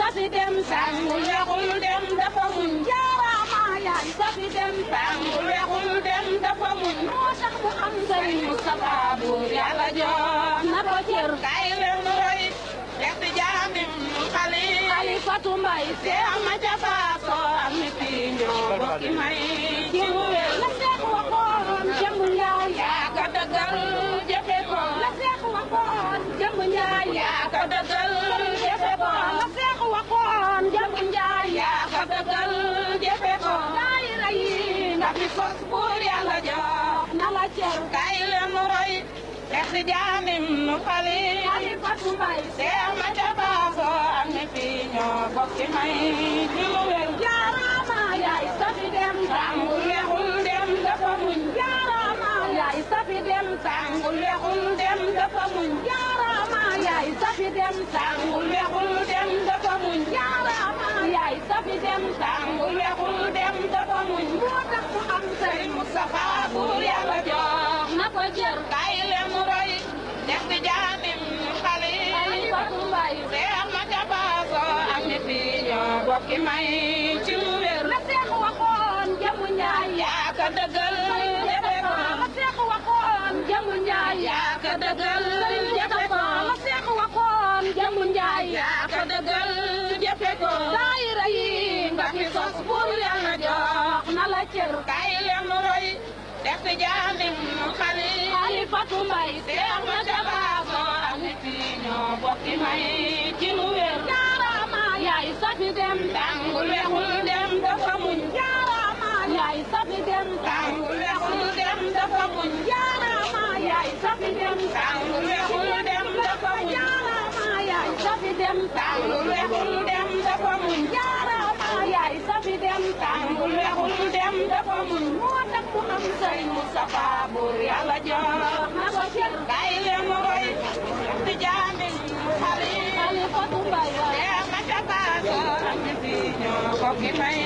safi dem sangul weexul dem dafa muñ jaaraama yaay safi dem sangul weexul dem dafa muñ moo tax mu am Sëriñ Moustapha buur Yàlla jox na ko cër kay leen roy def di jaamim Xalifatu Mbay Seex ma ca Faso am ni fii ñoo bokki may ci mu wér la Seex waxoon Jëmbu Njaay yaa ko dëggal jëfe ko la Seex waxoon Jëmbu Njaay yaa ko dëggal jëfe ko la Seex waxoon Jëmbu Njaay yaa ko dëggal jëfe ko daayira yi nga fi sos buur Yàlla jox na la cër kay leen roy def di jaamim Xalifatu Mbay Seex ma ca Faso am ni fii ñoo bokki may ci mu wér jaaraama yaay safi dem sangul weexul dem dafa muñ jaaraama yaay safi dem sangul weexul dem dafa muñ jaaraama yaay safi dem sangul weexul dem dafa muñ jaaraama yaay safi dem sangul weexul dem dafa muñ moo tax mu am Sëriñ Moustapha buur Yàlla jox na ko cër kay leen roy def di jaamim Xalifatu Mbay Seex ma ca Faso am ni fii ñoo bokki may ci mu wér la Seex waxoon Jëmbu Njaay yaa ko dëggal jëfe ko la Seex waxoon Jëmbu Njaay yaa ko dëggal jëfe ko la Seex waxoon Jëmbu Njaay yaa ko dëggal jëfe ko daayira yi nga fi sos buur Yàlla jox na la cër kay leen roy def di jaamim Xalifatu Mbay Seex ma ca Faso am ni fii ñoo bokki may ci mu wér jaaraama yaay safi dem sangul weexul dem dafa muñ jaaraama yaay safi dem sangul weexul dem dafa muñ jaaraama yaay safi dem sangul weexul dem dafa muñ jaaraama yaay safi dem sangul weexul dem dafa muñ jaaraama yaay safi dem sangul weexul dem dafa muñ moo tax mu am Sëriñ Moustapha buur Yàlla jox na ko cër kay leen roy di jaamim Xalifatu Mbay Seex ma ca Faso am ni fii ñoo bokki may